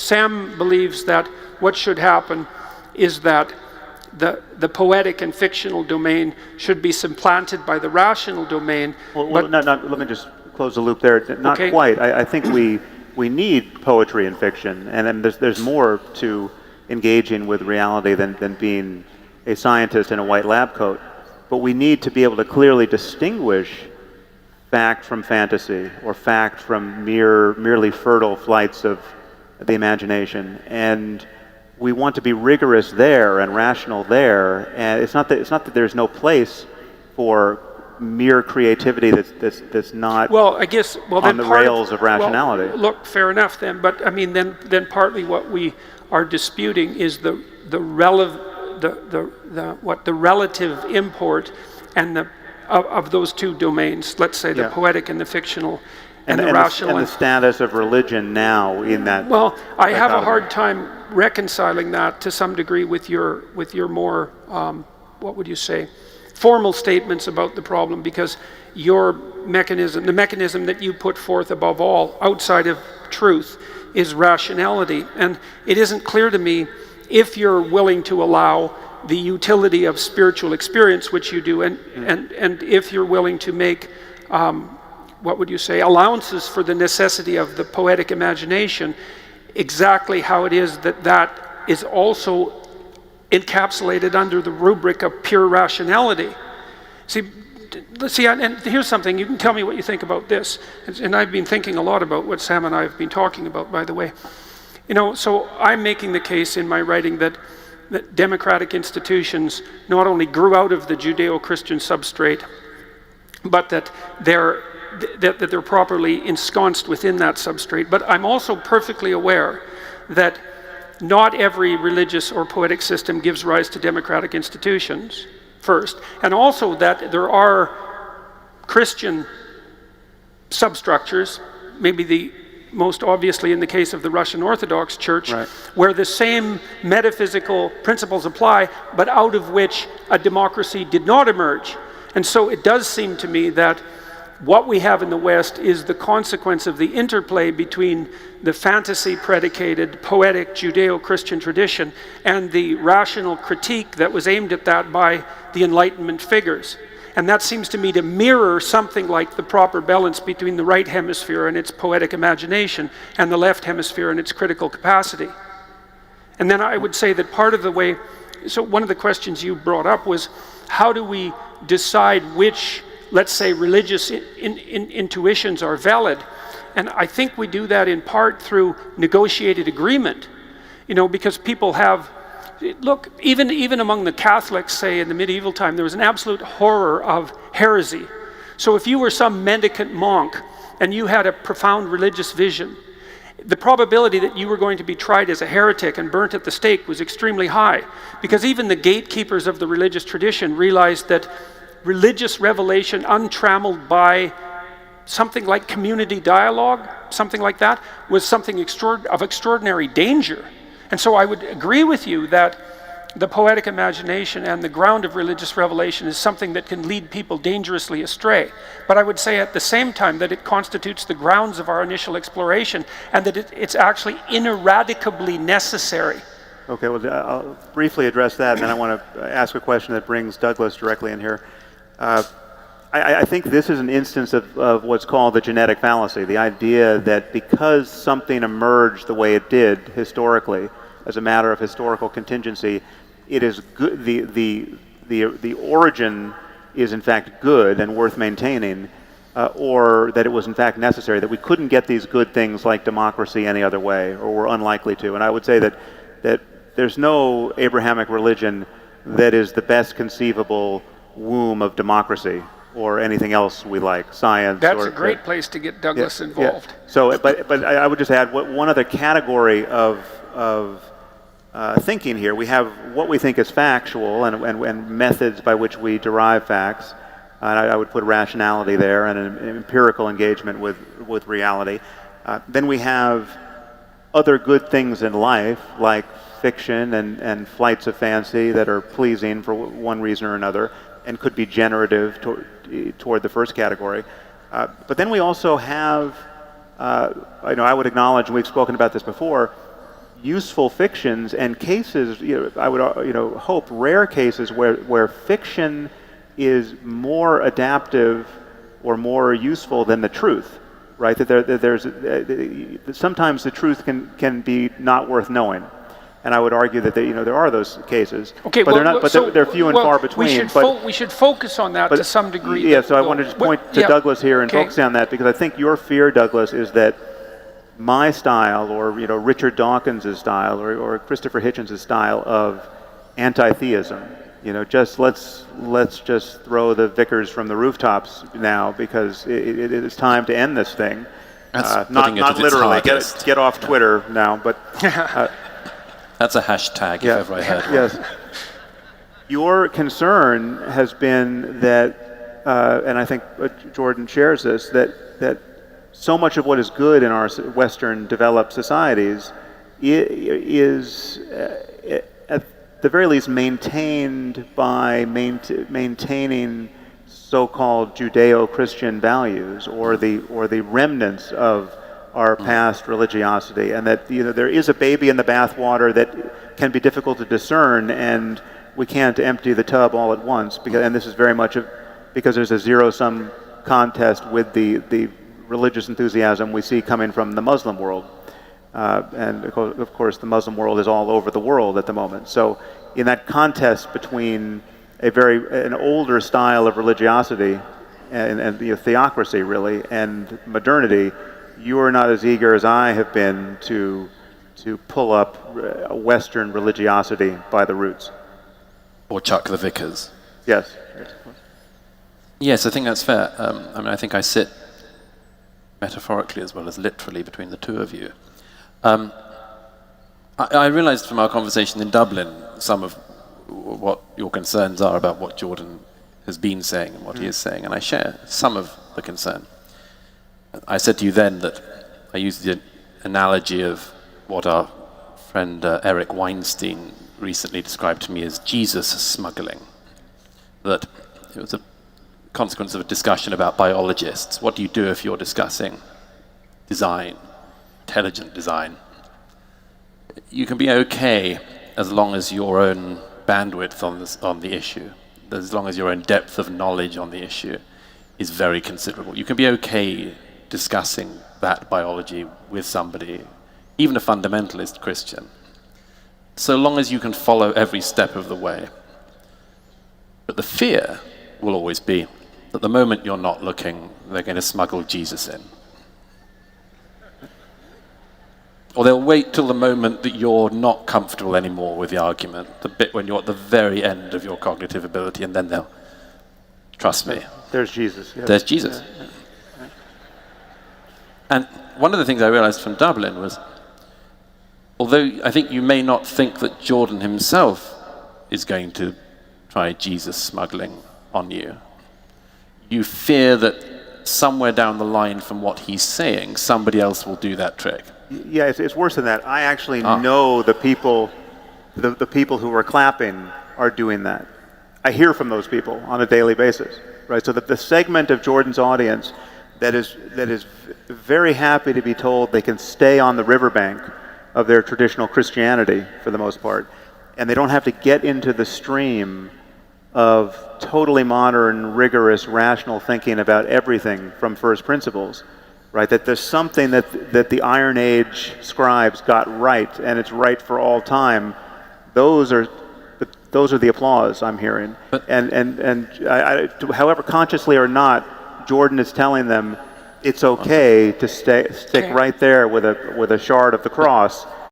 Sam believes that what should happen is that the poetic and fictional domain should be supplanted by the rational domain. Well, let me just close the loop there. Not okay. Quite. I think we need poetry and fiction, and there's more to engaging with reality than being a scientist in a white lab coat. But we need to be able to clearly distinguish fact from fantasy, or fact from merely fertile flights of the imagination. And we want to be rigorous there and rational there. And it's not that there's no place for mere creativity that's not on the rails of rationality. Well, look, fair enough then. But I mean, then partly what we are disputing is the relative import and of those two domains. Let's say the poetic and the fictional. And the rational, and the status of religion now in that. Well, I have a hard time reconciling that to some degree with your more what would you say, formal statements about the problem, because your mechanism, the mechanism that you put forth above all, outside of truth, is rationality, and it isn't clear to me if you're willing to allow the utility of spiritual experience, which you do, and if you're willing to make what would you say, allowances for the necessity of the poetic imagination, exactly how it is that is also encapsulated under the rubric of pure rationality. See, and here's something, you can tell me what you think about this, and I've been thinking a lot about what Sam and I have been talking about, by the way. You know, so I'm making the case in my writing that democratic institutions not only grew out of the Judeo-Christian substrate, but that they're properly ensconced within that substrate. But I'm also perfectly aware that not every religious or poetic system gives rise to democratic institutions, first, and also that there are Christian substructures, maybe the most obviously in the case of the Russian Orthodox Church, right, where the same metaphysical principles apply, but out of which a democracy did not emerge. And so it does seem to me that what we have in the West is the consequence of the interplay between the fantasy-predicated, poetic Judeo-Christian tradition and the rational critique that was aimed at that by the Enlightenment figures. And that seems to me to mirror something like the proper balance between the right hemisphere and its poetic imagination and the left hemisphere and its critical capacity. And then I would say that part of the way, so one of the questions you brought up was, how do we decide which, let's say, religious intuitions are valid? And I think we do that in part through negotiated agreement, you know, because people have, look, even among the Catholics, say in the medieval time, there was an absolute horror of heresy. So if you were some mendicant monk and you had a profound religious vision, the probability that you were going to be tried as a heretic and burnt at the stake was extremely high, because even the gatekeepers of the religious tradition realized that religious revelation untrammeled by something like community dialogue, something like that, was something of extraordinary danger. And so I would agree with you that the poetic imagination and the ground of religious revelation is something that can lead people dangerously astray. But I would say at the same time that it constitutes the grounds of our initial exploration, and that it's actually ineradicably necessary. Okay, well, I'll briefly address that, and then I want to ask a question that brings Douglas directly in here. I think this is an instance of what's called the genetic fallacy, the idea that because something emerged the way it did historically, as a matter of historical contingency, it is good, the origin is in fact good and worth maintaining, or that it was in fact necessary, that we couldn't get these good things like democracy any other way, or we're unlikely to. And I would say that there's no Abrahamic religion that is the best conceivable womb of democracy or anything else we like, science. That's a great place to get Douglas involved. Yeah. So, but I would just add one other category of thinking here. We have what we think is factual and methods by which we derive facts. And I would put rationality there and an empirical engagement with reality. Then we have other good things in life, like fiction and flights of fancy that are pleasing for one reason or another, and could be generative toward the first category. But then we also have, I would acknowledge, and we've spoken about this before, useful fictions and cases, I would hope rare cases where fiction is more adaptive or more useful than the truth, right? That sometimes the truth can be not worth knowing, and I would argue that there are those cases. Okay, but they're few and far between. We should focus on that to some degree. Yeah, so I want to just point to Douglas here and focus on that, because I think your fear, Douglas, is that my style, or Richard Dawkins' style, or Christopher Hitchens' style of anti-theism, just let's just throw the vicars from the rooftops now, because it is time to end this thing. Not literally. Get off Twitter now, but that's a hashtag if ever I heard one. Yes. Your concern has been that, and I think Jordan shares this, that so much of what is good in our Western developed societies is at the very least maintained by maintaining so-called Judeo-Christian values, or the remnants of our past religiosity, and that there is a baby in the bathwater that can be difficult to discern, and we can't empty the tub all at once, and this is very much because there's a zero-sum contest with the religious enthusiasm we see coming from the Muslim world. And of course the Muslim world is all over the world at the moment. So in that contest between an older style of religiosity and theocracy really, and modernity, you are not as eager as I have been to pull up Western religiosity by the roots. Or chuck the vicars. Yes. Yes, I think that's fair. I think I sit metaphorically as well as literally between the two of you. I realized from our conversation in Dublin some of what your concerns are about what Jordan has been saying and what he is saying, and I share some of the concern. I said to you then that I used the analogy of what our friend Eric Weinstein recently described to me as Jesus smuggling, that it was a consequence of a discussion about biologists. What do you do if you're discussing design, intelligent design? You can be okay as long as your own bandwidth on the issue, as long as your own depth of knowledge on the issue is very considerable. You can be okay discussing that biology with somebody, even a fundamentalist Christian, so long as you can follow every step of the way. But the fear will always be that the moment you're not looking, they're going to smuggle Jesus in. Or they'll wait till the moment that you're not comfortable anymore with the argument, the bit when you're at the very end of your cognitive ability, and then they'll, trust me. There's Jesus. Yes. There's Jesus. Yeah. And one of the things I realized from Dublin was, although I think you may not think that Jordan himself is going to try Jesus smuggling on you, you fear that somewhere down the line from what he's saying, somebody else will do that trick. Yeah, it's worse than that. I actually know the people who are clapping are doing that. I hear from those people on a daily basis, right? So that the segment of Jordan's audience that is very happy to be told they can stay on the riverbank of their traditional Christianity for the most part, and they don't have to get into the stream of totally modern, rigorous, rational thinking about everything from first principles, right? That there's something that the Iron Age scribes got right, and it's right for all time. Those are the applause I'm hearing. And however consciously or not, Jordan is telling them it's okay to stick right there with a shard of the cross